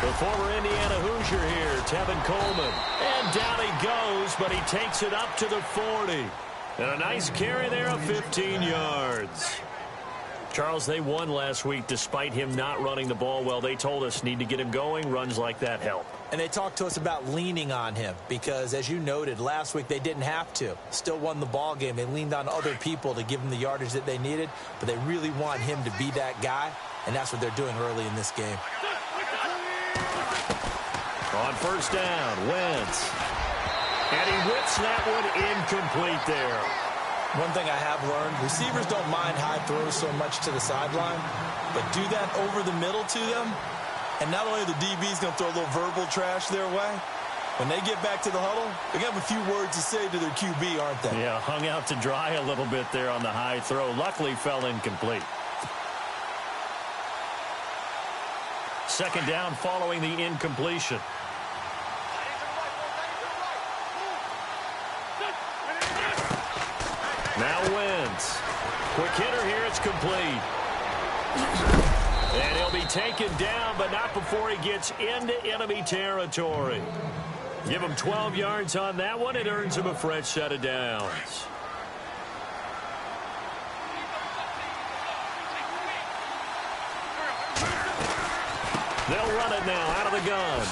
The former Indiana Hoosier here, Tevin Coleman. And down he goes, but he takes it up to the 40. And a nice carry there of 15 yards. Charles, they won last week despite him not running the ball well. They told us need to get him going. Runs like that help. And they talked to us about leaning on him because, as you noted, last week they didn't have to. Still won the ball game. They leaned on other people to give them the yardage that they needed, but they really want him to be that guy, and that's what they're doing early in this game. On first down, Wentz. And he whips that one incomplete there. One thing I have learned, receivers don't mind high throws so much to the sideline, but do that over the middle to them, and not only are the DBs going to throw a little verbal trash their way, when they get back to the huddle, they're going to have a few words to say to their QB, aren't they? Yeah, hung out to dry a little bit there on the high throw. Luckily fell incomplete. Second down following the incompletion. Now Wentz. Quick hitter here. It's complete. And he'll be taken down, but not before he gets into enemy territory. Give him 12 yards on that one. It earns him a fresh set of downs. They'll run it now out of the gun.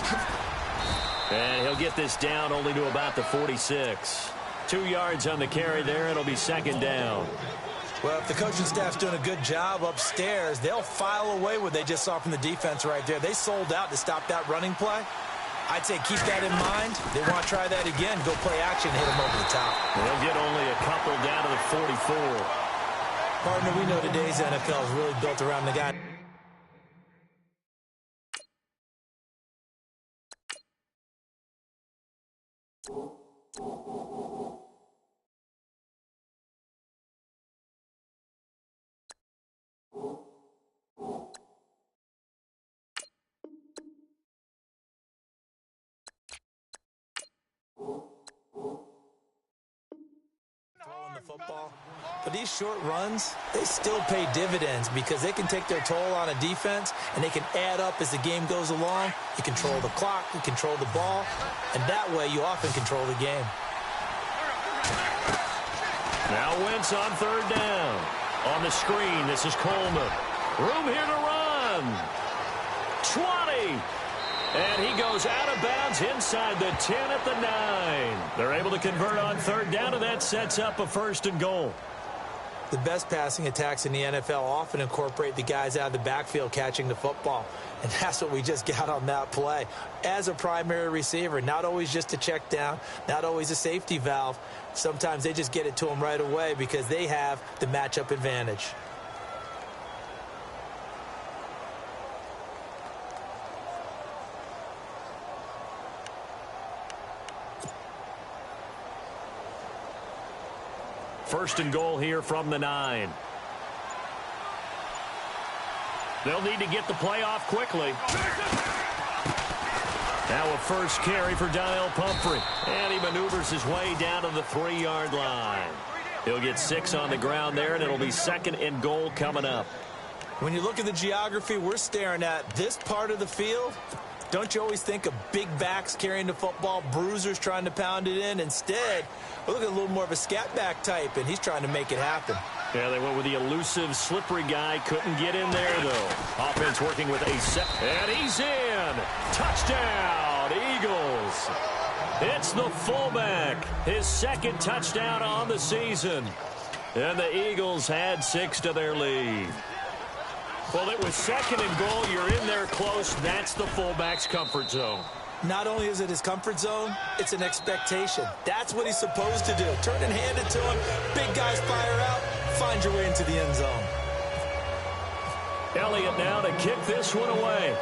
And he'll get this down only to about the 46. 2 yards on the carry there. It'll be second down. Well, if the coaching staff's doing a good job upstairs, they'll file away what they just saw from the defense right there. They sold out to stop that running play. I'd say keep that in mind. They want to try that again. Go play action, hit them over the top. They'll get only a couple down to the 44. Partner, we know today's NFL is really built around the guy. Football. But these short runs, they still pay dividends because they can take their toll on a defense and they can add up as the game goes along. You control the clock, you control the ball, and that way you often control the game. Now Wentz on third down. On the screen, this is Coleman. Room here to run. 20. And he goes out of bounds inside the 10 at the 9. They're able to convert on third down, and that sets up a first and goal. The best passing attacks in the NFL often incorporate the guys out of the backfield catching the football. And that's what we just got on that play. As a primary receiver, not always just a check down, not always a safety valve. Sometimes they just get it to them right away because they have the matchup advantage. First and goal here from the 9. They'll need to get the play off quickly. Now a first carry for Donnell Pumphrey. And he maneuvers his way down to the 3-yard line. He'll get 6 on the ground there, and it'll be second and goal coming up. When you look at the geography we're staring at, this part of the field, don't you always think of big backs carrying the football, bruisers trying to pound it in? Instead, we're looking at a little more of a scat back type, and he's trying to make it happen. Yeah, they went with the elusive, slippery guy. Couldn't get in there, though. Offense working with a set. And he's in. Touchdown, Eagles. It's the fullback. His second touchdown on the season. And the Eagles had 6 to their lead. Well, it was second and goal. You're in there close. That's the fullback's comfort zone. Not only is it his comfort zone, it's an expectation. That's what he's supposed to do. Turn and hand it to him. Big guys fire out. Find your way into the end zone. Elliott now to kick this one away.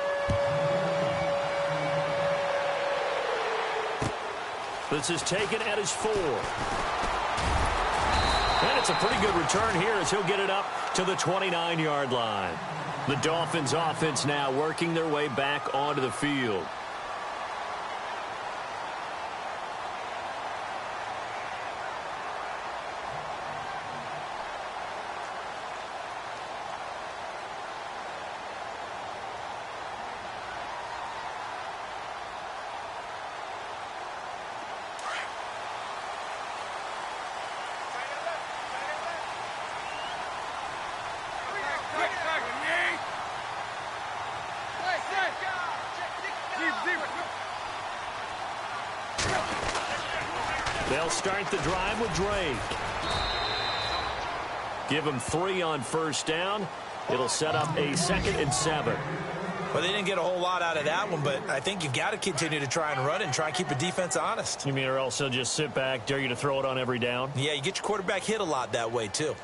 This is taken at his 4. And it's a pretty good return here as he'll get it up to the 29-yard line. The Dolphins offense now working their way back onto the field. They'll start the drive with Drake. Give him 3 on first down. It'll set up a 2nd and 7. Well, they didn't get a whole lot out of that one, but I think you've got to continue to try and run and try and keep the defense honest. You mean or else they'll just sit back, dare you to throw it on every down? Yeah, you get your quarterback hit a lot that way, too.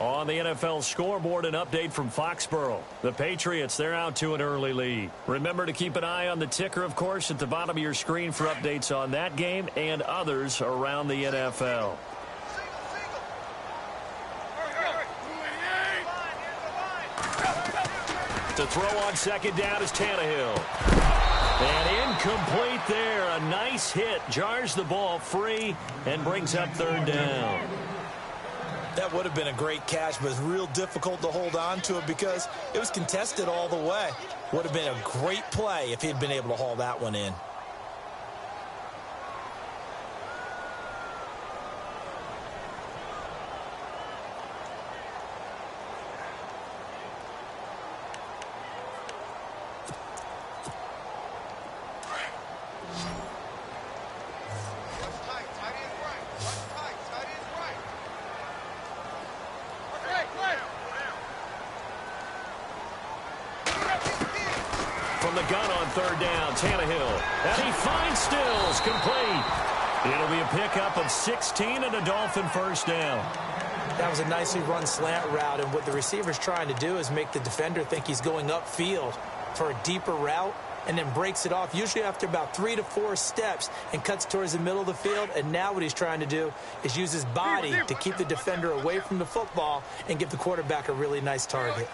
On the NFL scoreboard, an update from Foxborough. The Patriots, they're out to an early lead. Remember to keep an eye on the ticker, of course, at the bottom of your screen for updates on that game and others around the NFL. To throw on second down is Tannehill. And incomplete there. A nice hit. Jars the ball free and brings up 3rd down. That would have been a great catch, but it's real difficult to hold on to it because it was contested all the way. Would have been a great play if he had been able to haul that one in. From the gun on 3rd down, Tannehill. And he finds Stills, complete. It'll be a pickup of 16 and a Dolphin first down. That was a nicely run slant route, and what the receiver's trying to do is make the defender think he's going upfield for a deeper route and then breaks it off, usually after about 3 to 4 steps, and cuts towards the middle of the field. And now what he's trying to do is use his body to keep the defender away from the football and give the quarterback a really nice target.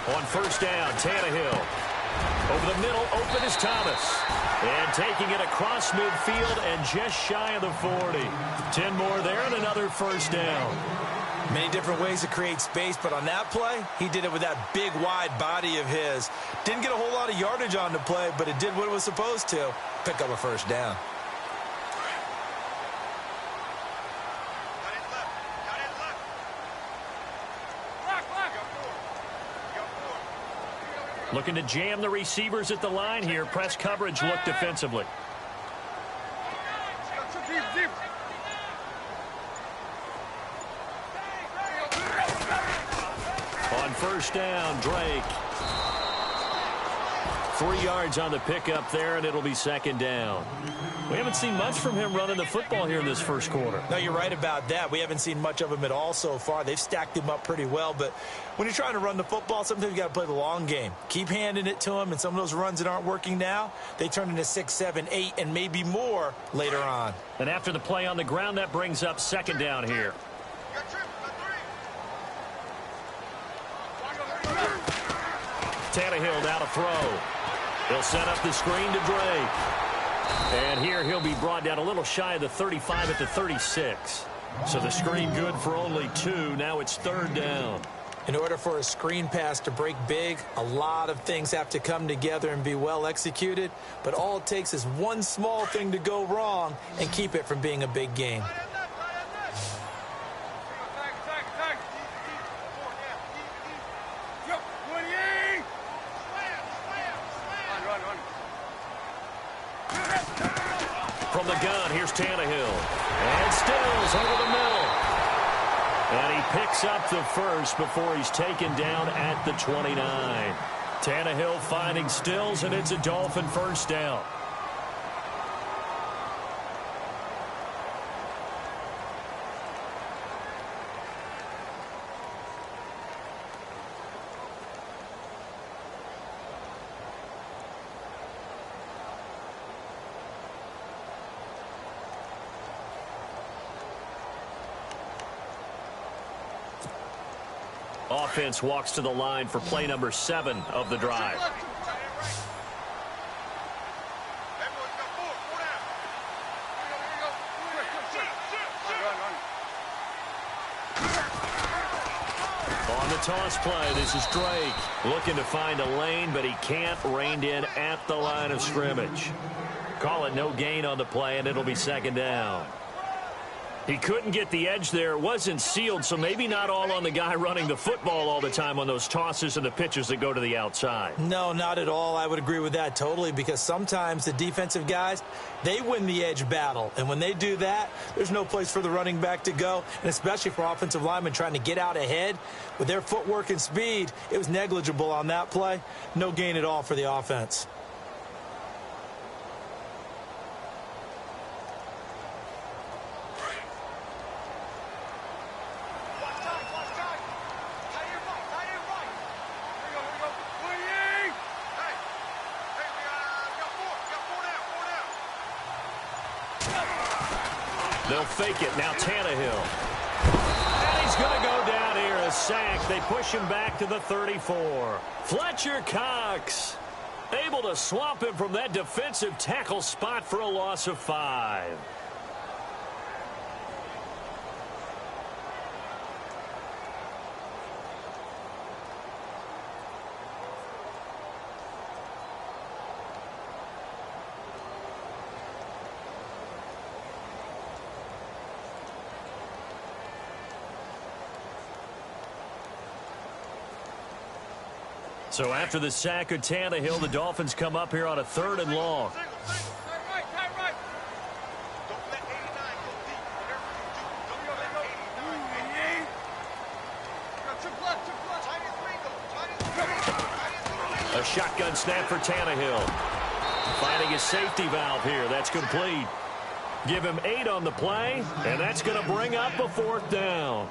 On first down, Tannehill. Over the middle, open is Thomas. And taking it across midfield and just shy of the 40. 10 more there and another first down. Many different ways to create space, but on that play, he did it with that big, wide body of his. Didn't get a whole lot of yardage on the play, but it did what it was supposed to. Pick up a first down. Looking to jam the receivers at the line here. Press coverage look defensively. On first down, Drake. 3 yards on the pickup there, and it'll be 2nd down. We haven't seen much from him running the football here in this first quarter. No, you're right about that. We haven't seen much of him at all so far. They've stacked him up pretty well, but when you're trying to run the football, sometimes you got to play the long game. Keep handing it to him, and some of those runs that aren't working now, they turn into 6, 7, 8, and maybe more later on. And after the play on the ground, that brings up 2nd down here. Tannehill now to throw. He'll set up the screen to Drake. And here he'll be brought down a little shy of the 35 at the 36. So the screen good for only 2. Now it's 3rd down. In order for a screen pass to break big, a lot of things have to come together and be well executed. But all it takes is one small thing to go wrong and keep it from being a big game. From the gun, here's Tannehill. And Stills over the middle. And he picks up the first before he's taken down at the 29. Tannehill finding Stills, and it's a Dolphin first down. Offense walks to the line for play number 7 of the drive. On the toss play. This is Drake looking to find a lane, but he can't. Reined in at the line of scrimmage. Call it no gain on the play, and it'll be second down. He couldn't get the edge there. It wasn't sealed, so maybe not all on the guy running the football all the time on those tosses and the pitches that go to the outside. No, not at all. I would agree with that totally, because sometimes the defensive guys, they win the edge battle. And when they do that, there's no place for the running back to go, and especially for offensive linemen trying to get out ahead. With their footwork and speed, it was negligible on that play. No gain at all for the offense. They'll fake it. Now Tannehill. And he's going to go down here. A sack. They push him back to the 34. Fletcher Cox able to swamp him from that defensive tackle spot for a loss of 5. So after the sack of Tannehill, the Dolphins come up here on a 3rd and long. A shotgun snap for Tannehill. Finding a safety valve here. That's complete. Give him 8 on the play, and that's going to bring up a 4th down.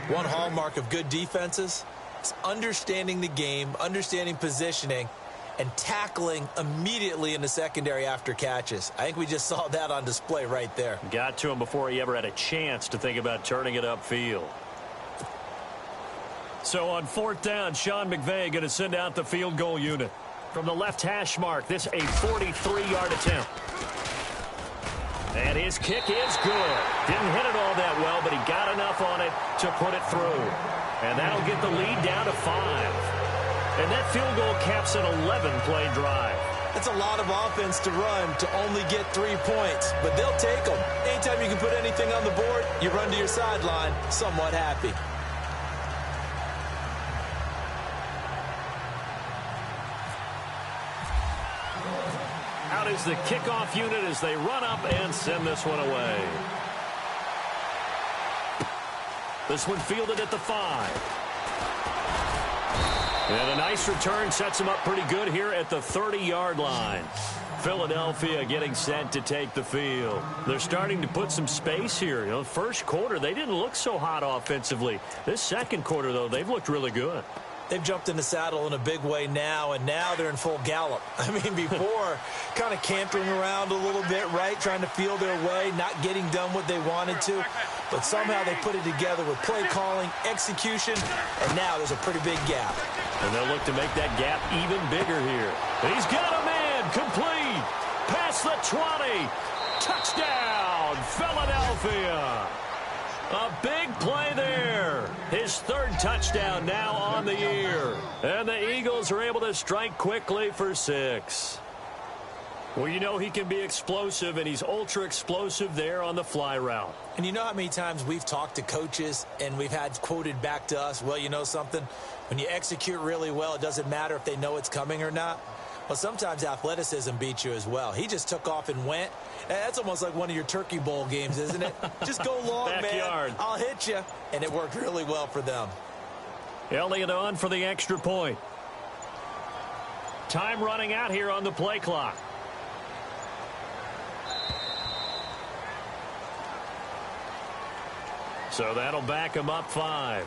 One hallmark of good defenses is understanding the game, understanding positioning, and tackling immediately in the secondary after catches. I think we just saw that on display right there. Got to him before he ever had a chance to think about turning it upfield. So on 4th down, Sean McVay going to send out the field goal unit. From the left hash mark, this a 43-yard attempt. And his kick is good. Didn't hit it all that well, but he got enough on it to put it through. And that'll get the lead down to 5. And that field goal caps an 11-play drive. That's a lot of offense to run to only get 3 points, but they'll take them. Anytime you can put anything on the board, you run to your sideline somewhat happy. Out is the kickoff unit as they run up and send this one away. This one fielded at the 5. And a nice return sets him up pretty good here at the 30-yard line. Philadelphia getting set to take the field. They're starting to put some space here. You know, first quarter, they didn't look so hot offensively. This second quarter, though, they've looked really good. They've jumped in the saddle in a big way now, and now they're in full gallop. I mean, before, kind of cantering around a little bit, right, trying to feel their way, not getting done what they wanted to. But somehow they put it together with play calling, execution, and now there's a pretty big gap. And they'll look to make that gap even bigger here. He's got a man, complete, past the 20, touchdown, Philadelphia. A big play there. His 3rd touchdown now on the year. And the Eagles are able to strike quickly for 6. Well, you know he can be explosive, and he's ultra explosive there on the fly route. And you know how many times we've talked to coaches and we've had quoted back to us, well, you know something? When you execute really well, it doesn't matter if they know it's coming or not. Well, sometimes athleticism beats you as well. He just took off and went. That's almost like one of your Turkey Bowl games, isn't it? Just go long, Backyard. man. I'll hit you. And it worked really well for them. Elliott on for the extra point. Time running out here on the play clock. So that'll back him up 5.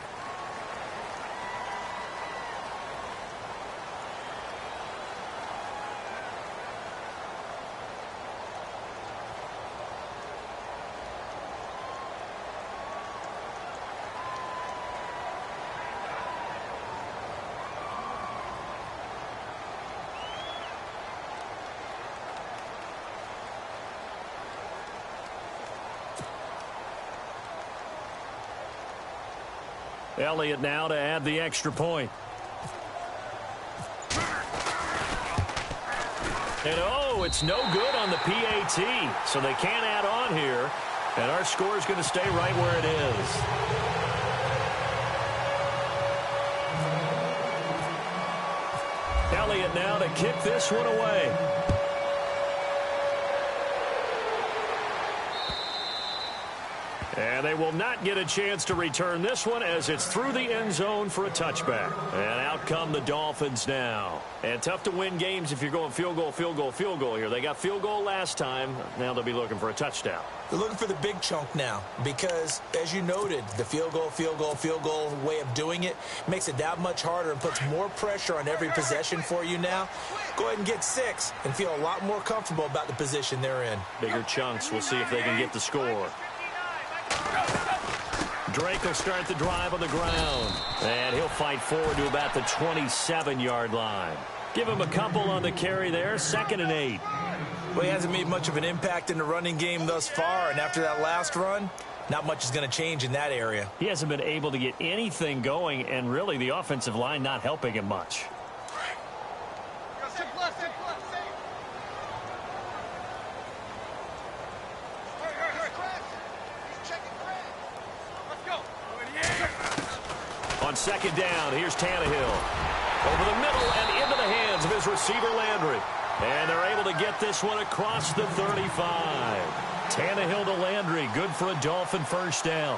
Elliott now to add the extra point. And oh, it's no good on the PAT, so they can't add on here. And our score is going to stay right where it is. Elliott now to kick this one away. And they will not get a chance to return this one as it's through the end zone for a touchback. And out come the Dolphins now. And tough to win games if you're going field goal, field goal, field goal here. They got field goal last time. Now they'll be looking for a touchdown. They're looking for the big chunk now because, as you noted, the field goal way of doing it makes it that much harder and puts more pressure on every possession for you now. Go ahead and get 6 and feel a lot more comfortable about the position they're in. Bigger chunks. We'll see if they can get the score. Drake will start the drive on the ground. And he'll fight forward to about the 27-yard line. Give him a couple on the carry there. 2nd and 8. Well, he hasn't made much of an impact in the running game thus far. And after that last run, not much is going to change in that area. He hasn't been able to get anything going. And really, the offensive line not helping him much. On 2nd down, here's Tannehill. Over the middle and into the hands of his receiver, Landry. And they're able to get this one across the 35. Tannehill to Landry. Good for a Dolphin first down.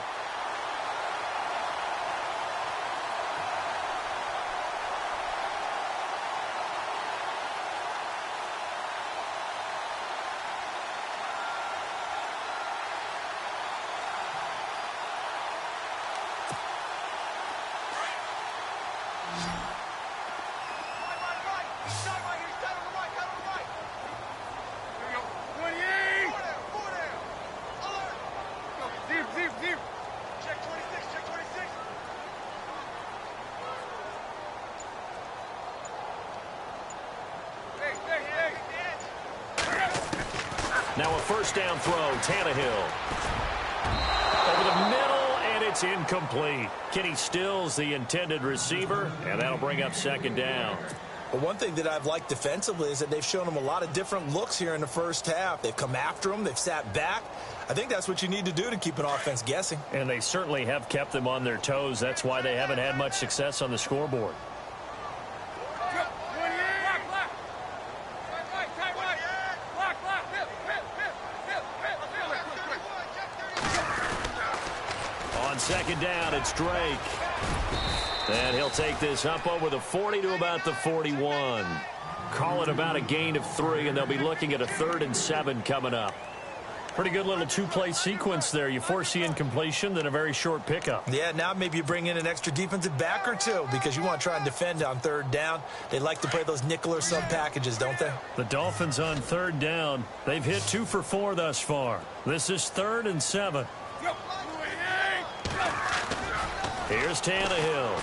Now a first down throw, Tannehill. Over the middle, and it's incomplete. Kenny Stills, the intended receiver, and that'll bring up 2nd down. But one thing that I've liked defensively is that they've shown him a lot of different looks here in the first half. They've come after him. They've sat back. I think that's what you need to do to keep an offense guessing. And they certainly have kept them on their toes. That's why they haven't had much success on the scoreboard. On 2nd down, it's Drake. And he'll take this up over the 40 to about the 41. Call it about a gain of 3, and they'll be looking at a 3rd and 7 coming up. Pretty good little 2-play sequence there. You foresee incompletion, then a very short pickup. Yeah, now maybe you bring in an extra defensive back or 2 because you want to try and defend on 3rd down. They like to play those nickel or sub packages, don't they? The Dolphins on 3rd down. They've hit 2 for 4 thus far. This is 3rd and 7. Here's Tannehill.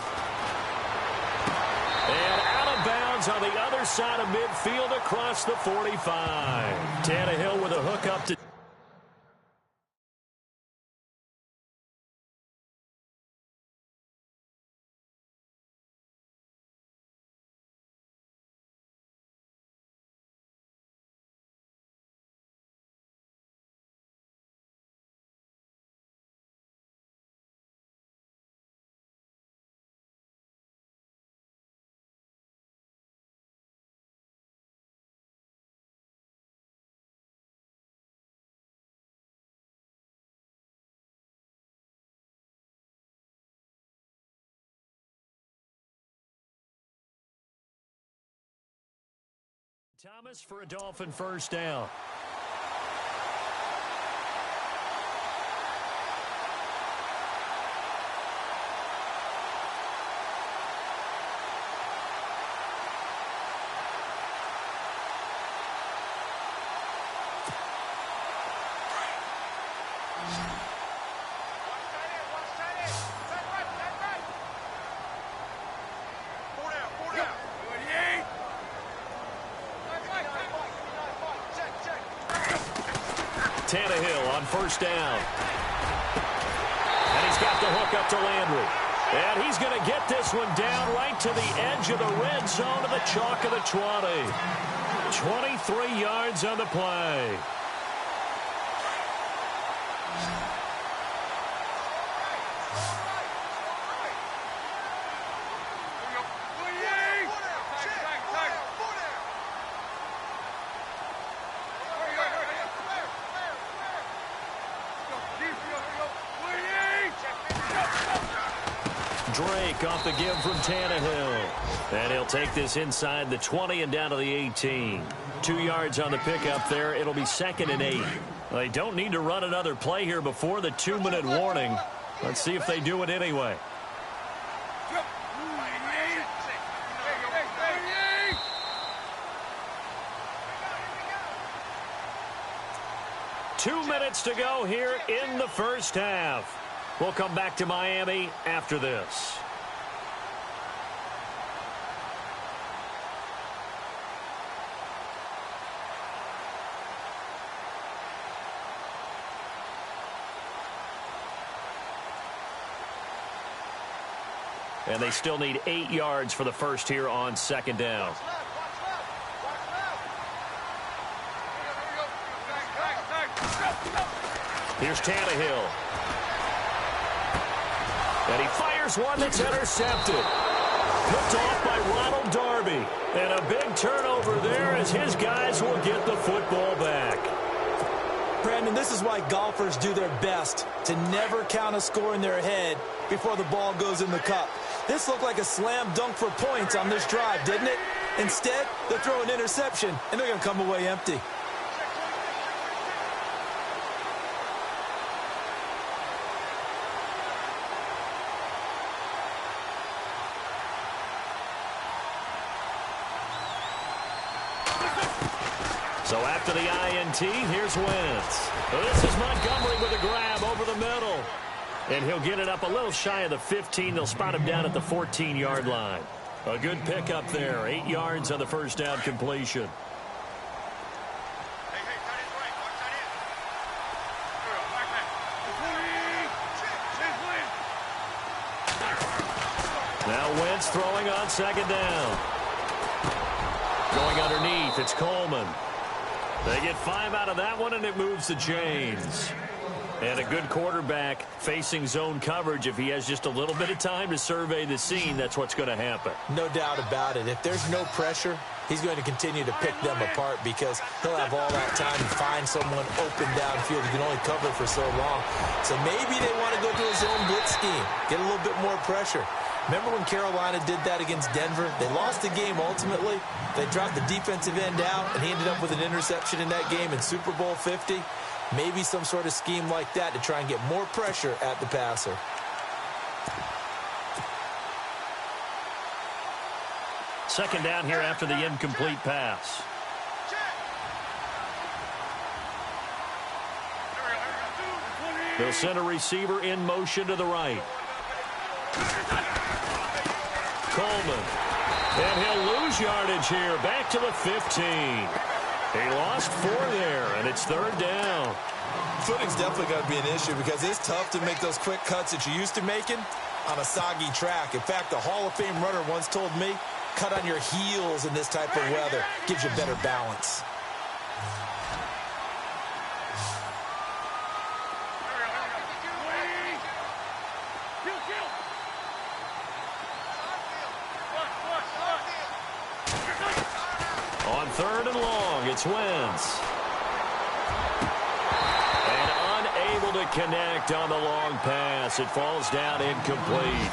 And out of bounds on the other side of midfield across the 45. Tannehill with a hook up to... Thomas for a Dolphin first down. Tannehill on first down. And he's got the hook up to Landry. And he's going to get this one down right to the edge of the red zone of the chalk of the 20. 23 yards on the play. Drake off the give from Tannehill. And he'll take this inside the 20 and down to the 18. 2 yards on the pickup there. It'll be 2nd and 8. They don't need to run another play here before the 2-minute warning. Let's see if they do it anyway. Two minutes to go here in the first half. We'll come back to Miami after this. And they still need 8 yards for the first here on 2nd down. Here's Tannehill. And he fires one that's intercepted. Picked off by Ronald Darby. And a big turnover there as his guys will get the football back. Brandon, this is why golfers do their best to never count a score in their head before the ball goes in the cup. This looked like a slam dunk for points on this drive, didn't it? Instead, they throw an interception, and they're going to come away empty. So after the INT, here's Wentz. This is Montgomery with a grab over the middle. And he'll get it up a little shy of the 15. They'll spot him down at the 14-yard line. A good pickup there. 8 yards on the first down completion. Now Wentz throwing on 2nd down. Going underneath, it's Coleman. They get 5 out of that one, and it moves the chains. And a good quarterback facing zone coverage. If he has just a little bit of time to survey the scene, that's what's going to happen. No doubt about it. If there's no pressure, he's going to continue to pick them apart because he'll have all that time to find someone open downfield. He can only cover for so long. So maybe they want to go to a zone blitz scheme, get a little bit more pressure. Remember when Carolina did that against Denver? They lost the game ultimately. They dropped the defensive end out, and he ended up with an interception in that game in Super Bowl 50. Maybe some sort of scheme like that to try and get more pressure at the passer. Second down here after the incomplete pass. They'll send a receiver in motion to the right. Coleman. And he'll lose yardage here. Back to the 15. He lost 4 there, and it's 3rd down. Footing's definitely going to be an issue because it's tough to make those quick cuts that you're used to making on a soggy track. In fact, the Hall of Fame runner once told me, cut on your heels in this type of weather. Gives you better balance. On 3rd and long, it's Wentz. And unable to connect on the long pass. It falls down incomplete.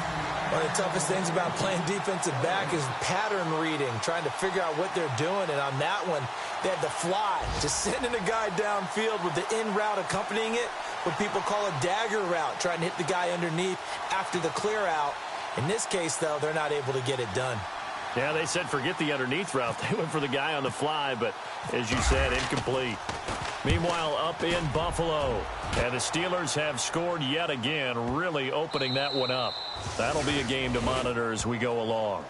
One of the toughest things about playing defensive back is pattern reading, trying to figure out what they're doing. And on that one, they had to fly, just sending a guy downfield with the in route accompanying it, what people call a dagger route, trying to hit the guy underneath after the clear out. In this case, though, they're not able to get it done. Yeah, they said forget the underneath route. They went for the guy on the fly, but as you said, incomplete. Meanwhile, up in Buffalo, and the Steelers have scored yet again, really opening that one up. That'll be a game to monitor as we go along.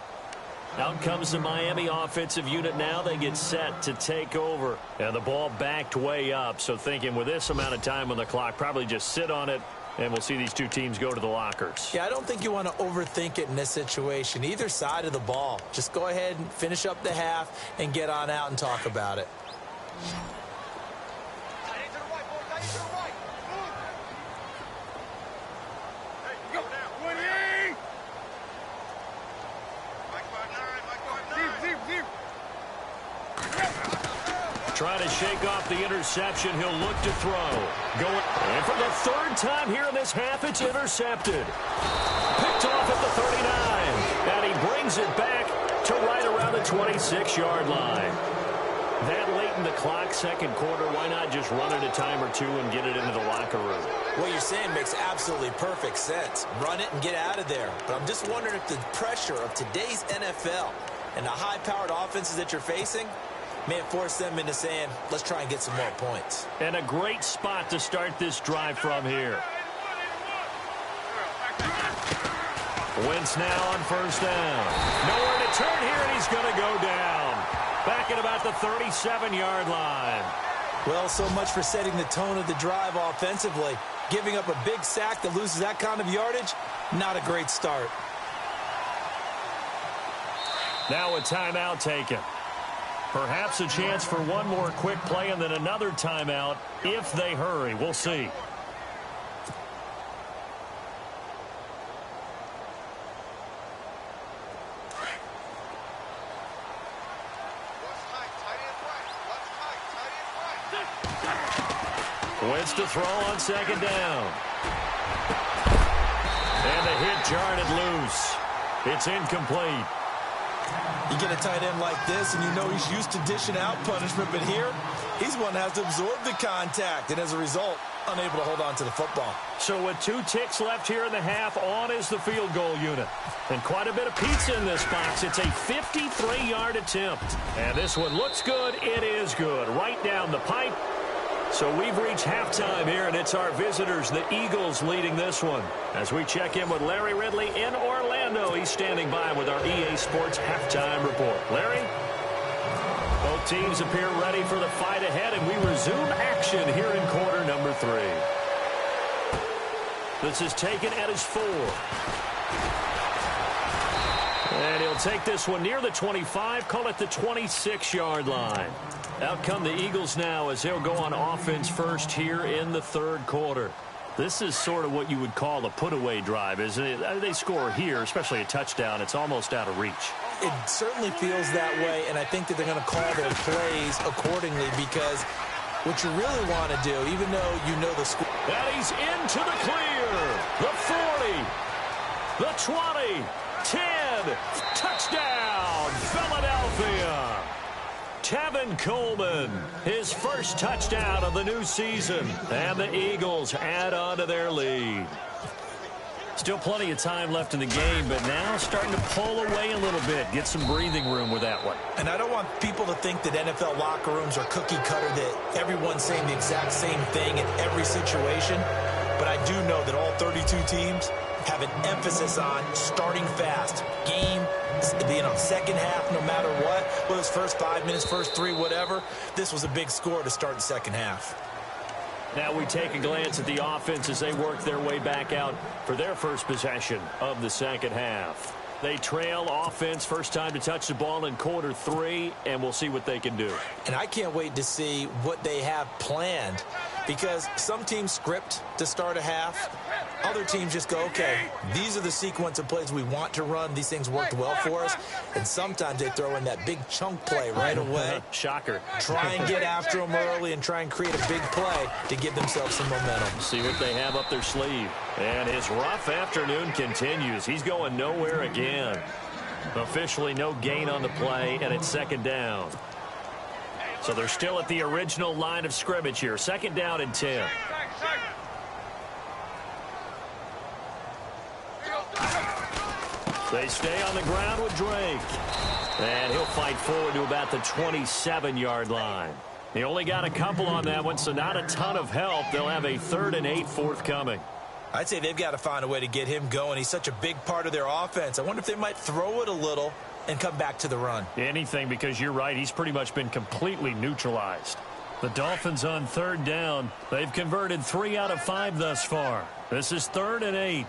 Out comes the Miami offensive unit now. They get set to take over, and the ball backed way up. So thinking with this amount of time on the clock, probably just sit on it And we'll see these two teams go to the lockers. Yeah, I don't think you want to overthink it in this situation. Either side of the ball. Just go ahead and finish up the half and get on out and talk about it. Trying to shake off the interception. He'll look to throw. And for the third time here in this half, it's intercepted. Picked off at the 39. And he brings it back to right around the 26-yard line. That late in the clock, second quarter, why not just run it a time or two and get it into the locker room? What you're saying makes absolutely perfect sense. Run it and get out of there. But I'm just wondering if the pressure of today's NFL and the high-powered offenses that you're facing may have forced them into saying, let's try and get some more points. And a great spot to start this drive from here. Wentz now on first down. Nowhere to turn here, and he's going to go down. Back at about the 37-yard line. Well, so much for setting the tone of the drive offensively. Giving up a big sack that loses that kind of yardage, not a great start. Now a timeout taken. Perhaps a chance for one more quick play and then another timeout if they hurry. We'll see. Wentz to throw on second down. And the hit jarred it loose. It's incomplete. You get a tight end like this, and you know he's used to dishing out punishment, but here, he's one that has to absorb the contact, and as a result, unable to hold on to the football. So with 2 ticks left here in the half, on is the field goal unit. And quite a bit of pizza in this box. It's a 53-yard attempt. And this one looks good. It is good. Right down the pipe. So we've reached halftime here, and it's our visitors, the Eagles, leading this one. As we check in with Larry Ridley in Orlando, he's standing by with our EA Sports halftime report. Larry? Both teams appear ready for the fight ahead, and we resume action here in quarter number 3. This is taken at his 4. And he'll take this one near the 25, call it the 26-yard line. Out come the Eagles now as they'll go on offense first here in the third quarter. This is sort of what you would call a put-away drive, isn't it? They score here, especially a touchdown. It's almost out of reach. It certainly feels that way, and I think that they're going to call their plays accordingly because what you really want to do, even though you know the score. And he's into the clear. The 40, the 20, 10, touchdown, Philadelphia. Tevin Coleman, his first touchdown of the new season. And the Eagles add on to their lead. Still plenty of time left in the game, but now starting to pull away a little bit. Get some breathing room with that one. And I don't want people to think that NFL locker rooms are cookie cutter, that everyone's saying the exact same thing in every situation. But I do know that all 32 teams have an emphasis on starting fast. Second half, no matter what. Whether it's first 5 minutes, first 3, whatever. This was a big score to start the second half. Now we take a glance at the offense as they work their way back out for their first possession of the second half. They trail offense, first time to touch the ball in quarter 3, and we'll see what they can do. And I can't wait to see what they have planned, because some teams script to start a half. Other teams just go, okay, these are the sequence of plays we want to run. These things worked well for us. And sometimes they throw in that big chunk play right away. Shocker. Try and get after them early and try and create a big play to give themselves some momentum. See what they have up their sleeve. And his rough afternoon continues. He's going nowhere again. Officially no gain on the play, and it's second down. So they're still at the original line of scrimmage here. Second down and 10. They stay on the ground with Drake. And he'll fight forward to about the 27-yard line. He only got a couple on that one, so not a ton of help. They'll have a 3rd and 8 forthcoming. I'd say they've got to find a way to get him going. He's such a big part of their offense. I wonder if they might throw it a little and come back to the run. Anything, because you're right. He's pretty much been completely neutralized. The Dolphins on 3rd down. They've converted 3 out of 5 thus far. This is 3rd and 8.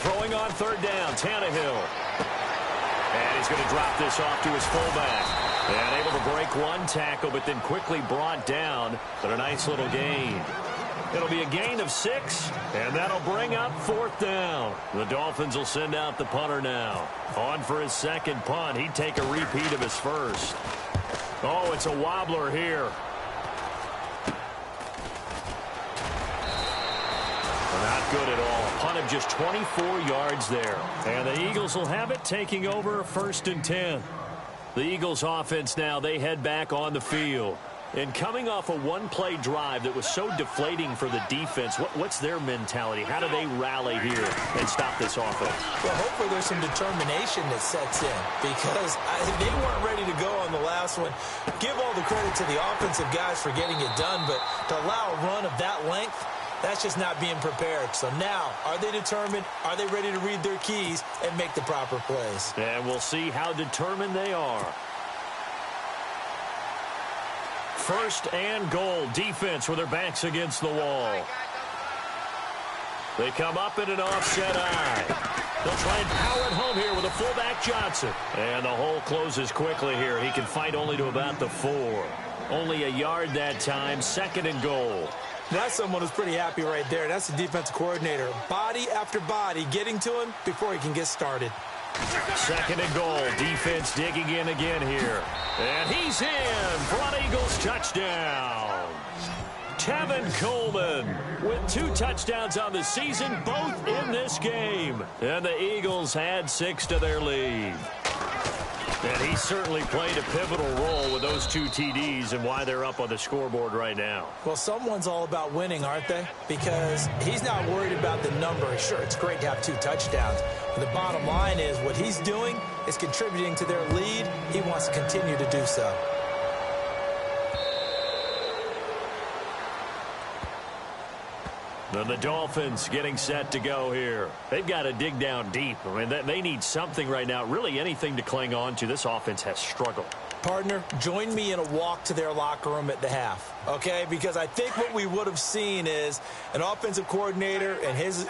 Throwing on 3rd down, Tannehill. And he's going to drop this off to his fullback. And able to break one tackle, but then quickly brought down. But a nice little gain. It'll be a gain of 6, and that'll bring up 4th down. The Dolphins will send out the punter now. On for his second punt. He'd take a repeat of his first. Oh, it's a wobbler here. Not good at all. Punt of just 24 yards there. And the Eagles will have it, taking over 1st and 10. The Eagles offense now, they head back on the field. And coming off a one-play drive that was so deflating for the defense, what's their mentality? How do they rally here and stop this offense? Well, hopefully there's some determination that sets in because they weren't ready to go on the last one. Give all the credit to the offensive guys for getting it done, but to allow a run of that length, that's just not being prepared. So now, are they determined? Are they ready to read their keys and make the proper plays? And we'll see how determined they are. 1st and goal. Defense with their backs against the wall. They come up in an offset eye. They'll try and power it home here with a fullback Johnson. And the hole closes quickly here. He can fight only to about the 4. Only a yard that time. 2nd and goal. That's someone who's pretty happy right there. That's the defensive coordinator. Body after body getting to him before he can get started. 2nd and goal. Defense digging in again here. And he's in for an Eagles touchdown. Tevin Coleman with 2 touchdowns on the season, both in this game. And the Eagles add 6 to their lead. And he certainly played a pivotal role with those 2 TDs and why they're up on the scoreboard right now. Well, someone's all about winning, aren't they? Because he's not worried about the number. Sure, it's great to have 2 touchdowns. But the bottom line is what he's doing is contributing to their lead. He wants to continue to do so. Then the Dolphins getting set to go here. They've got to dig down deep. I mean, they need something right now, really anything to cling on to. This offense has struggled. Partner, join me in a walk to their locker room at the half, okay? Because I think what we would have seen is an offensive coordinator and his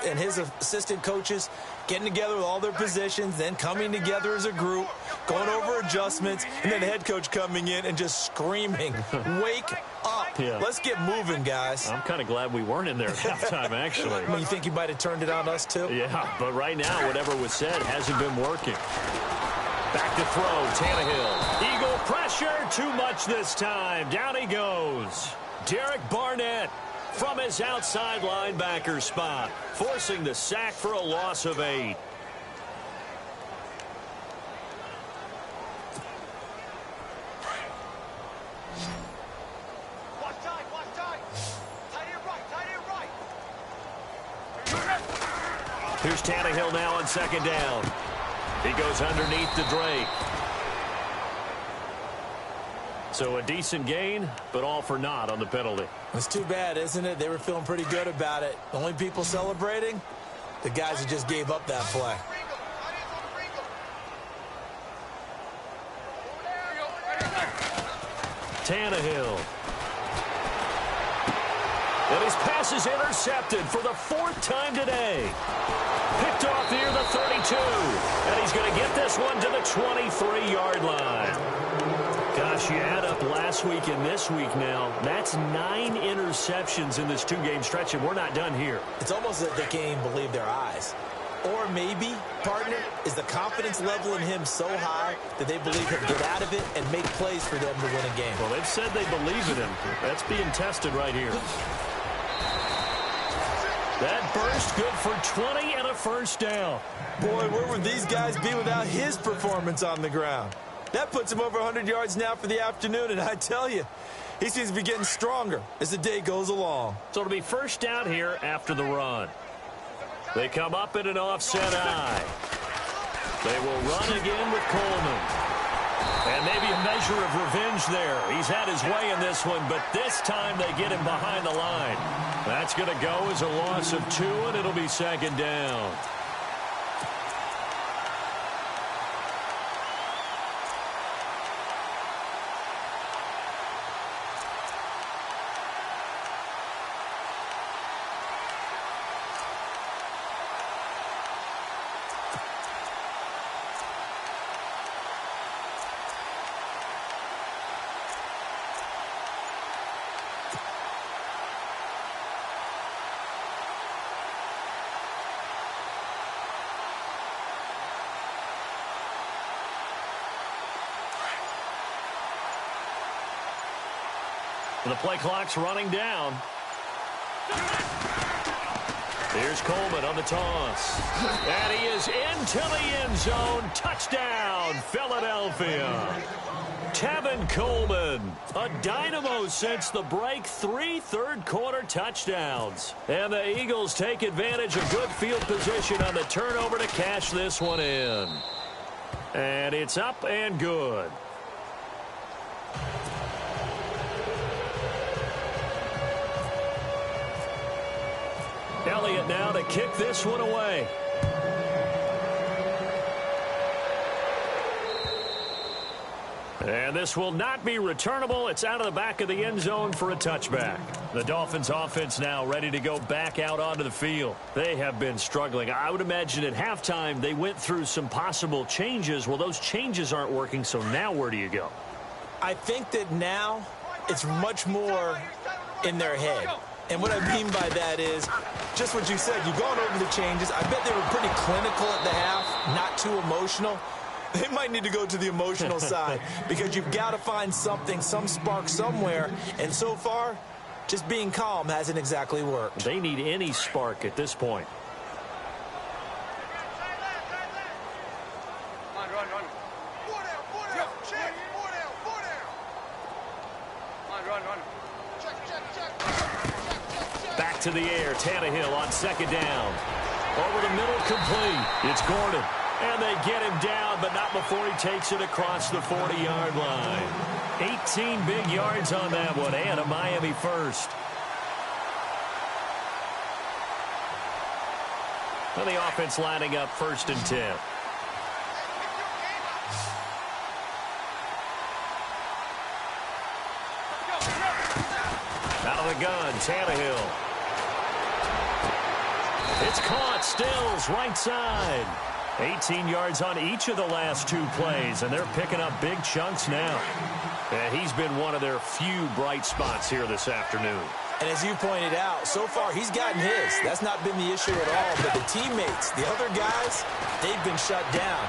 assistant coaches getting together with all their positions, then coming together as a group, going over adjustments, and then the head coach coming in and just screaming, wake up. Yeah. Let's get moving, guys. I'm kind of glad we weren't in there at halftime, actually. You think you might have turned it on us, too? Yeah, but right now, whatever was said hasn't been working. Back to throw, Tannehill. Eagle pressure, too much this time. Down he goes. Derek Barnett from his outside linebacker spot, forcing the sack for a loss of 8. Here's Tannehill now on 2nd down. He goes underneath the Drake. So a decent gain, but all for naught on the penalty. It's too bad, isn't it? They were feeling pretty good about it. The only people celebrating, the guys who just gave up that play. Tannehill. And his pass is intercepted for the 4th time today. Picked off near the 32. And he's going to get this one to the 23-yard line. Gosh, you add up last week and this week now. That's 9 interceptions in this 2-game stretch, and we're not done here. It's almost like they can't even believe their eyes. Or maybe, partner, is the confidence level in him so high that they believe he'll get out of it and make plays for them to win a game. Well, they've said they believe in him. That's being tested right here. That burst good for 20 and a 1st down. Boy, where would these guys be without his performance on the ground? That puts him over 100 yards now for the afternoon, and I tell you, he seems to be getting stronger as the day goes along. So it'll be 1st down here after the run. They come up in an offset eye. They will run again with Coleman. And maybe a measure of revenge there. He's had his way in this one, but this time they get him behind the line. That's going to go as a loss of 2, and it'll be 2nd down. The play clock's running down. Here's Coleman on the toss. And he is into the end zone. Touchdown, Philadelphia. Tevin Coleman, a dynamo since the break. 3 third-quarter touchdowns. And the Eagles take advantage of good field position on the turnover to cash this one in. And it's up and good. Elliott now to kick this one away. And this will not be returnable. It's out of the back of the end zone for a touchback. The Dolphins offense now ready to go back out onto the field. They have been struggling. I would imagine at halftime they went through some possible changes. Well, those changes aren't working, so now where do you go? I think that now it's much more in their head. And what I mean by that is just what you said. You've gone over the changes. I bet they were pretty clinical at the half, not too emotional. They might need to go to the emotional side because you've got to find something, some spark somewhere. And so far, just being calm hasn't exactly worked. They need any spark at this point. Run. 4 down. Check. 4 down. Run. Check. Back to the air. Tannehill on second down. Over the middle, complete. It's Gordon. And they get him down, but not before he takes it across the 40-yard line. 18 big yards on that one, and a Miami first. And the offense lining up 1st and 10. Out of the gun, Tannehill. It's caught, Stills, right side. 18 yards on each of the last 2 plays, and they're picking up big chunks now. And he's been one of their few bright spots here this afternoon. And as you pointed out, so far he's gotten his. That's not been the issue at all. But the teammates, the other guys, they've been shut down.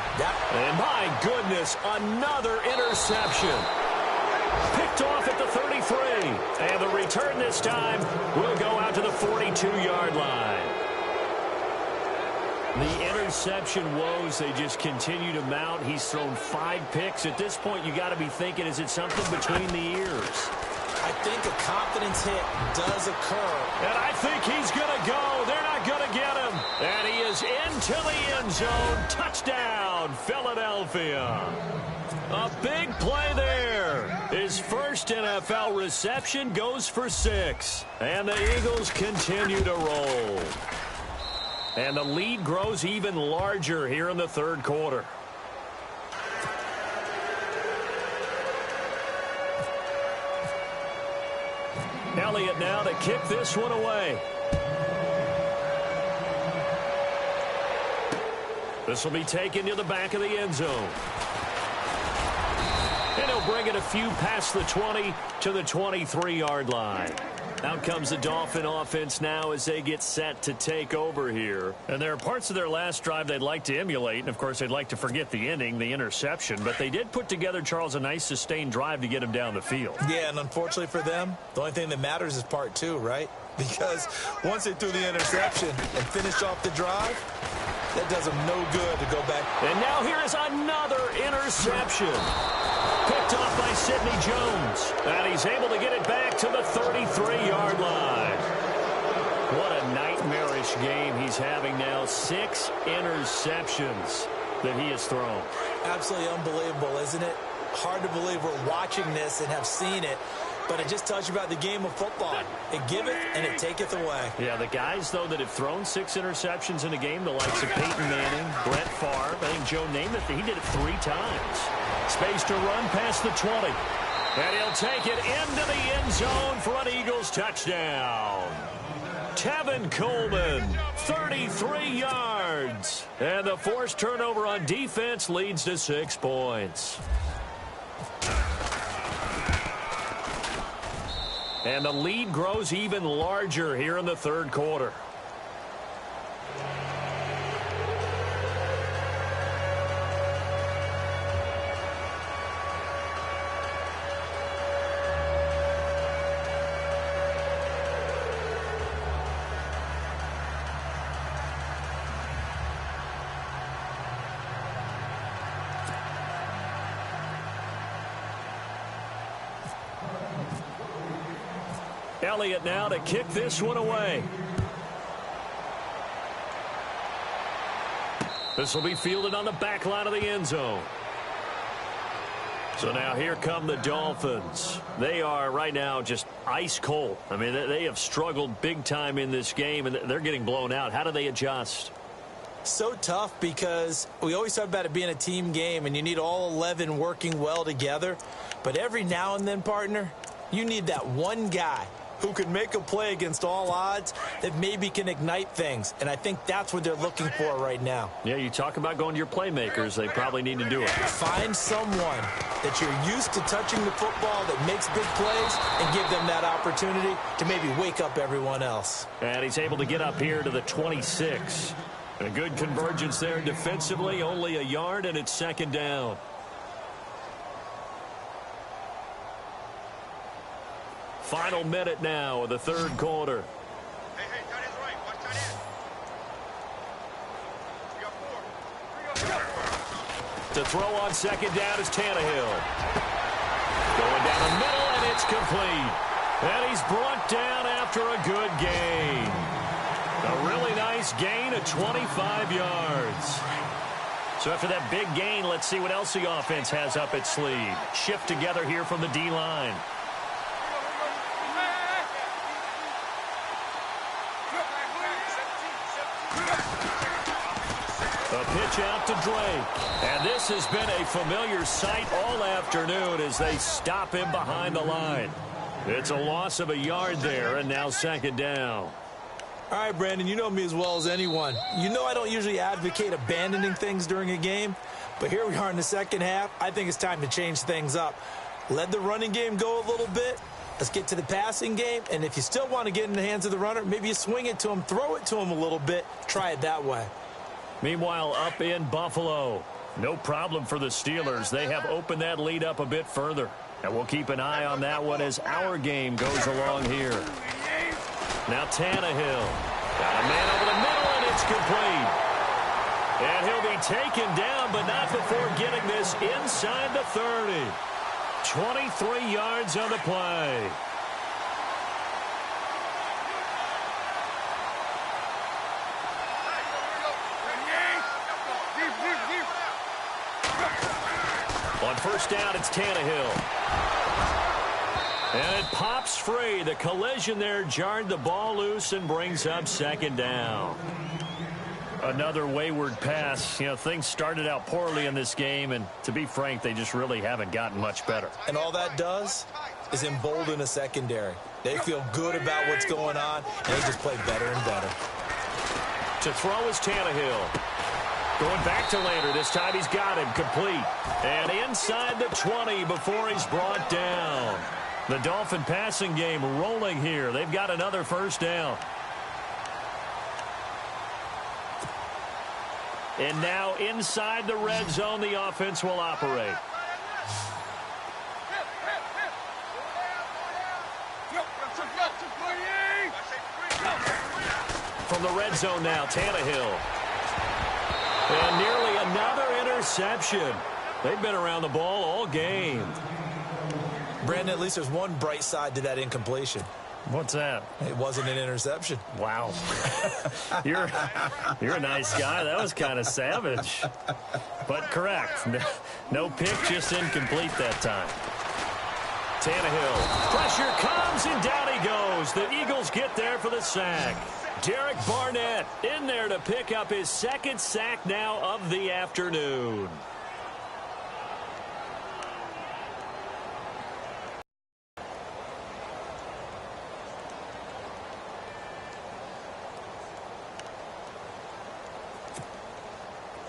And my goodness, another interception. Picked off at the 33. And the return this time will go out to the 42-yard line. The interception woes, they just continue to mount. He's thrown 5 picks. At this point, you got to be thinking, is it something between the ears? I think a confidence hit does occur. And I think he's going to go. They're not going to get him. And he is into the end zone. Touchdown, Philadelphia. A big play there. His first NFL reception goes for 6. And the Eagles continue to roll. And the lead grows even larger here in the 3rd quarter. Elliott now to kick this one away. This will be taken to the back of the end zone. And he'll bring it a few past the 20 to the 23-yard line. Out comes the Dolphin offense now as they get set to take over here. And there are parts of their last drive they'd like to emulate. And, of course, they'd like to forget the ending, the interception. But they did put together, Charles, a nice sustained drive to get him down the field. Yeah, and unfortunately for them, the only thing that matters is part 2, right? Because once they threw the interception and finished off the drive, that does them no good to go back. And now here is another interception. Picked off by Sidney Jones. And he's able to get it back to the 33-yard line. What a nightmarish game he's having now. 6 interceptions that he has thrown. Absolutely unbelievable, isn't it? Hard to believe we're watching this and have seen it. But it just tells you about the game of football. It giveth and it taketh away. Yeah, the guys, though, that have thrown 6 interceptions in a game, the likes of Peyton Manning, Brett Favre, I think Joe Namath, he did it 3 times. Space to run past the 20. And he'll take it into the end zone for an Eagles touchdown. Tevin Coleman, 33 yards. And the forced turnover on defense leads to 6 points. And the lead grows even larger here in the 3rd quarter. Elliott now to kick this one away. This will be fielded on the back line of the end zone. So now here come the Dolphins. They are right now just ice cold. I mean, they have struggled big time in this game, and they're getting blown out. How do they adjust? So tough because we always talk about it being a team game, and you need all 11 working well together. But every now and then, partner, you need that one guy who can make a play against all odds that maybe can ignite things. And I think that's what they're looking for right now. Yeah, you talk about going to your playmakers. They probably need to do it. Find someone that you're used to touching the football that makes big plays and give them that opportunity to maybe wake up everyone else. And he's able to get up here to the 26. A good convergence there defensively, only a yard, and it's second down. Final minute now of the third quarter. Hey, tight end's right. Watch tight end. We got four. To throw on second down is Tannehill. Going down the middle, and it's complete. And he's brought down after a good gain. A really nice gain of 25 yards. So after that big gain, let's see what else the offense has up its sleeve. Shift together here from the D-line. A pitch out to Drake. And this has been a familiar sight all afternoon as they stop him behind the line. It's a loss of a yard there, and now second down. All right, Brandon, you know me as well as anyone. You know I don't usually advocate abandoning things during a game, but here we are in the second half. I think it's time to change things up. Let the running game go a little bit. Let's get to the passing game, and if you still want to get in the hands of the runner, maybe you swing it to him, throw it to him a little bit, try it that way. Meanwhile, up in Buffalo, no problem for the Steelers. They have opened that lead up a bit further, and we'll keep an eye on that one as our game goes along here. Now Tannehill. Got a man over the middle, and it's complete. And he'll be taken down, but not before getting this inside the 30. 23 yards on the play. On first down, it's Tannehill. And it pops free. The collision there jarred the ball loose and brings up second down. Another wayward pass. You know, things started out poorly in this game, and to be frank, they just really haven't gotten much better. And all that does is embolden a secondary. They feel good about what's going on, and they just play better and better. To throw is Tannehill. Going back to Lander. This time he's got him complete. And inside the 20 before he's brought down. The Dolphin passing game rolling here. They've got another first down. And now inside the red zone, the offense will operate. From the red zone now, Tannehill. And nearly another interception. They've been around the ball all game. Brandon, at least there's one bright side to that incompletion. What's that? It wasn't an interception. Wow. You're a nice guy. That was kind of savage. But correct. No pick, just incomplete that time. Tannehill. Pressure comes, and down he goes. The Eagles get there for the sack. Derek Barnett in there to pick up his second sack now of the afternoon.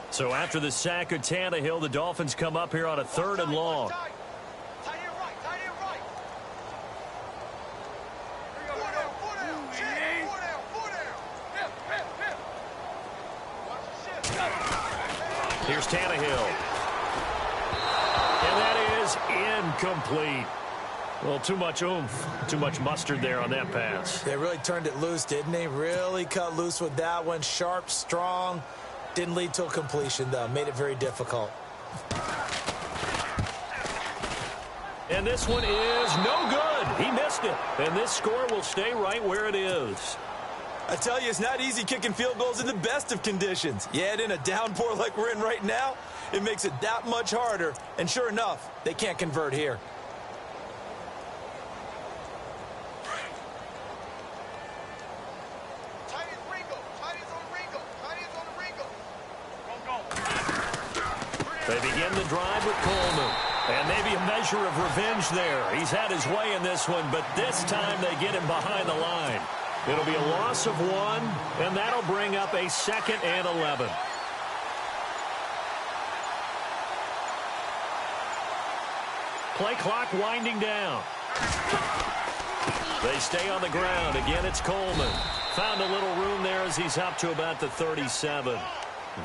So after the sack of Tannehill, the Dolphins come up here on a 3rd and long. Tight end right. Here's Tannehill. And that is incomplete. Well, too much oomph, too much mustard there on that pass. They really turned it loose, didn't they? Really cut loose with that one. Sharp, strong. Didn't lead to a completion, though. Made it very difficult. and this one is no good. He missed it, and this score will stay right where it is. I tell you, it's not easy kicking field goals in the best of conditions. You add in a downpour like we're in right now, it makes it that much harder. And sure enough, they can't convert here. They begin the drive with Coleman. And maybe a measure of revenge there. He's had his way in this one, but this time they get him behind the line. It'll be a loss of 1, and that'll bring up a 2nd and 11. Play clock winding down. They stay on the ground. Again, it's Coleman. Found a little room there as he's up to about the 37.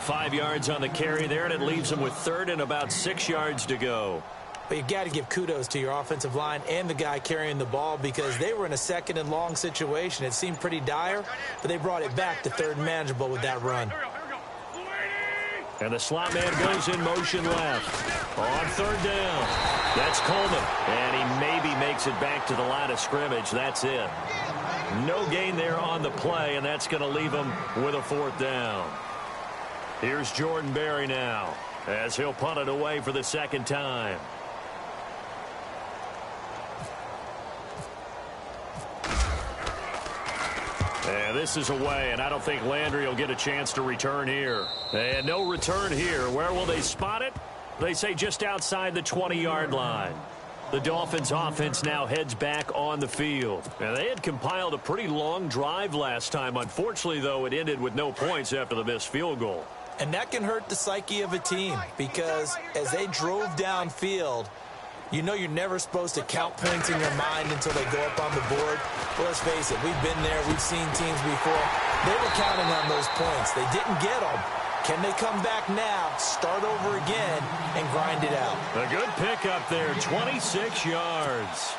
5 yards on the carry there, and it leaves him with 3rd and about 6 yards to go. But you got to give kudos to your offensive line and the guy carrying the ball because they were in a 2nd and long situation. It seemed pretty dire, but they brought it back to 3rd and manageable with that run. And the slot man goes in motion left. On 3rd down. That's Coleman. And he maybe makes it back to the line of scrimmage. That's it. No gain there on the play, and that's going to leave him with a 4th down. Here's Jordan Berry now as he'll punt it away for the 2nd time. And this is away, and I don't think Landry will get a chance to return here. And no return here. Where will they spot it? They say just outside the 20-yard line. The Dolphins offense now heads back on the field. And they had compiled a pretty long drive last time. Unfortunately, though, it ended with no points after the missed field goal. And that can hurt the psyche of a team because as they drove downfield, you know you're never supposed to count points in your mind until they go up on the board. Well, let's face it, we've been there. We've seen teams before. They were counting on those points. They didn't get them. Can they come back now, start over again, and grind it out? A good pickup there, 26 yards.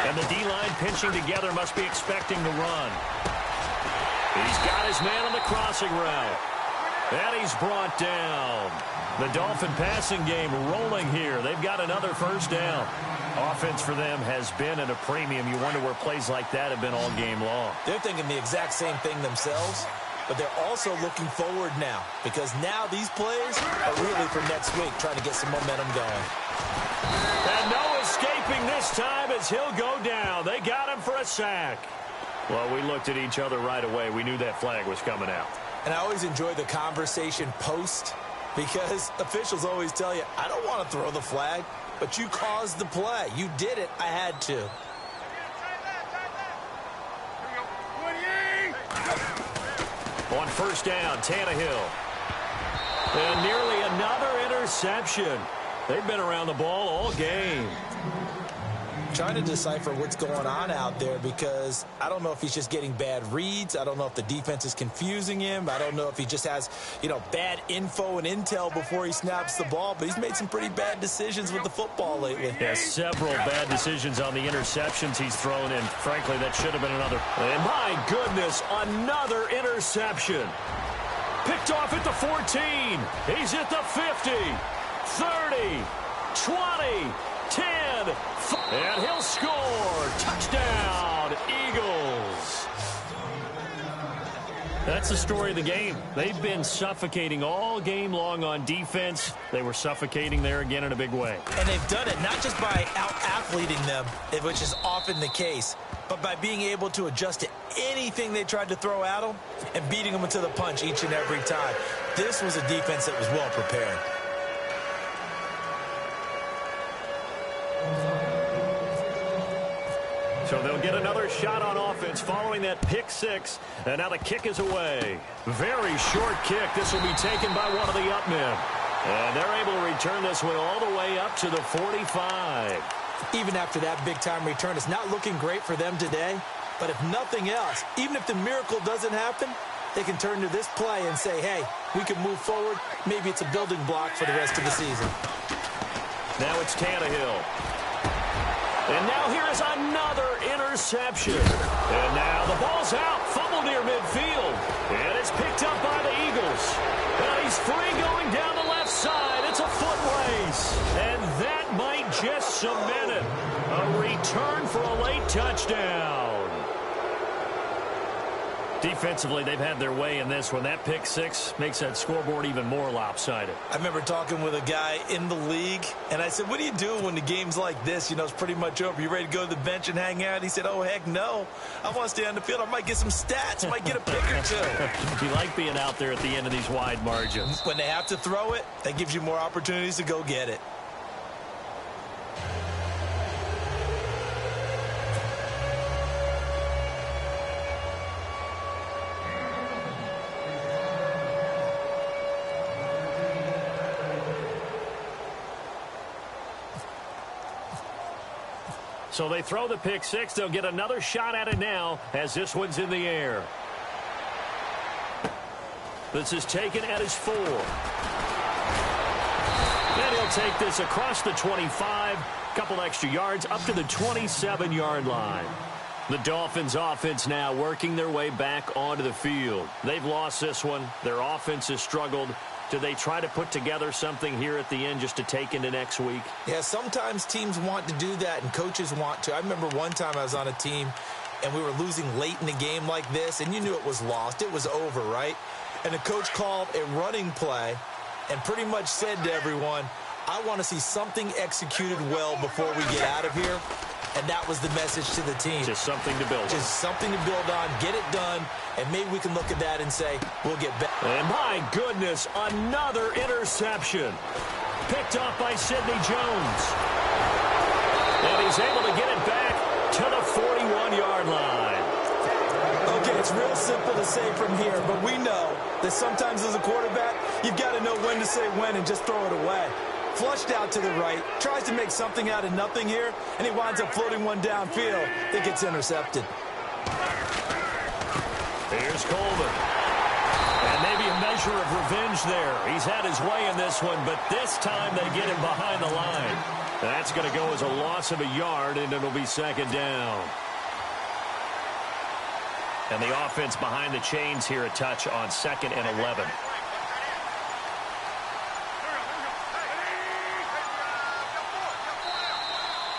And the D-line pinching together must be expecting to run. He's got his man on the crossing route. And he's brought down. The Dolphin passing game rolling here. They've got another 1st down. Offense for them has been at a premium. You wonder where plays like that have been all game long. They're thinking the exact same thing themselves, but they're also looking forward now because now these plays are really for next week, trying to get some momentum going. And no escaping this time as he'll go down. They got him for a sack. Well, we looked at each other right away. We knew that flag was coming out. And I always enjoy the conversation post because officials always tell you, I don't want to throw the flag, but you caused the play. You did it. I had to. On 1st down, Tannehill. And nearly another interception. They've been around the ball all game. Trying to decipher what's going on out there because I don't know if he's just getting bad reads. I don't know if the defense is confusing him. I don't know if he just has, bad info and intel before he snaps the ball. But he's made some pretty bad decisions with the football lately. Yeah, several bad decisions on the interceptions he's thrown in. Frankly, that should have been another. And my goodness, another interception. Picked off at the 14. He's at the 50, 30, 20, 10, and he'll score. Touchdown, Eagles. That's the story of the game. They've been suffocating all game long on defense. They were suffocating there again in a big way. And they've done it not just by out-athleting them, which is often the case, but by being able to adjust to anything they tried to throw at them and beating them into the punch each and every time. This was a defense that was well prepared. So they'll get another shot on offense following that pick 6. And now the kick is away. Very short kick. This will be taken by one of the up men. And they're able to return this one all the way up to the 45. Even after that big-time return, it's not looking great for them today. But if nothing else, even if the miracle doesn't happen, they can turn to this play and say, hey, we can move forward. Maybe it's a building block for the rest of the season. Now it's Tannehill. And now here is another interception. And now the ball's out. Fumble near midfield. And picked up by the Eagles. And he's free going down the left side. It's a foot race. And that might just cement it. A return for a late touchdown. Defensively, they've had their way in this one. That pick six makes that scoreboard even more lopsided. I remember talking with a guy in the league, and I said, what do you do when the game's like this? You know, it's pretty much over. You ready to go to the bench and hang out? He said, oh, heck no. I want to stay on the field. I might get some stats. I might get a pick or two. You like being out there at the end of these wide margins. When they have to throw it, that gives you more opportunities to go get it. So they throw the pick six. They'll get another shot at it now as this one's in the air. This is taken at his 4. And he'll take this across the 25. Couple extra yards up to the 27-yard line. The Dolphins offense now working their way back onto the field. They've lost this one. Their offense has struggled. Do they try to put together something here at the end just to take into next week? Yeah, sometimes teams want to do that and coaches want to. I remember one time I was on a team and we were losing late in the game like this, and you knew it was lost. It was over, right? And the coach called a running play and pretty much said to everyone, I want to see something executed well before we get out of here. And that was the message to the team. Just something to build on. Just something to build on, get it done, and maybe we can look at that and say, we'll get better. And my goodness, another interception. Picked off by Sidney Jones. And he's able to get it back to the 41-yard line. Okay, it's real simple to say from here, but we know that sometimes as a quarterback, you've got to know when to say when and just throw it away. Flushed out to the right, tries to make something out of nothing here, and he winds up floating one downfield that gets intercepted. Here's Coleman. And maybe a measure of revenge there. He's had his way in this one, but this time they get him behind the line. That's going to go as a loss of a yard, and it'll be second down. And the offense behind the chains here a touch on 2nd and 11.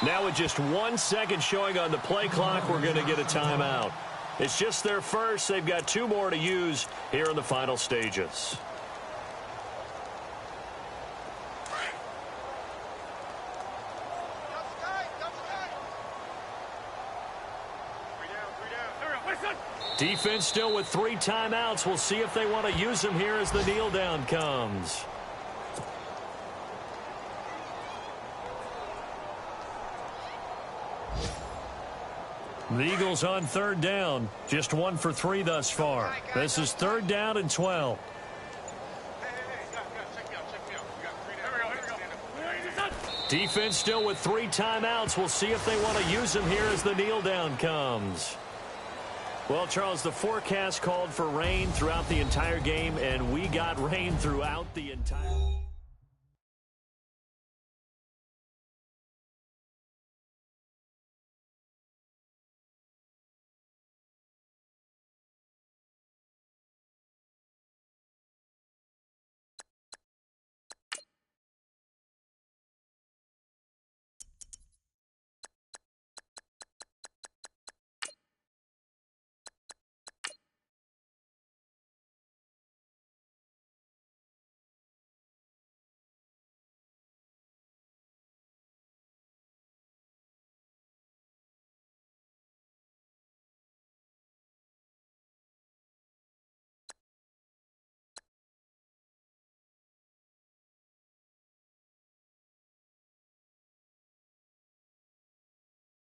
Now with just 1 second showing on the play clock, we're going to get a timeout. It's just their first. They've got 2 more to use here in the final stages. Defense still with 3 timeouts. We'll see if they want to use them here as the kneel down comes. The Eagles on 3rd down. Just 1 for 3 thus far. This is 3rd down and 12. Defense still with 3 timeouts. We'll see if they want to use them here as the kneel down comes. Well, Charles, the forecast called for rain throughout the entire game, and we got rain throughout the entire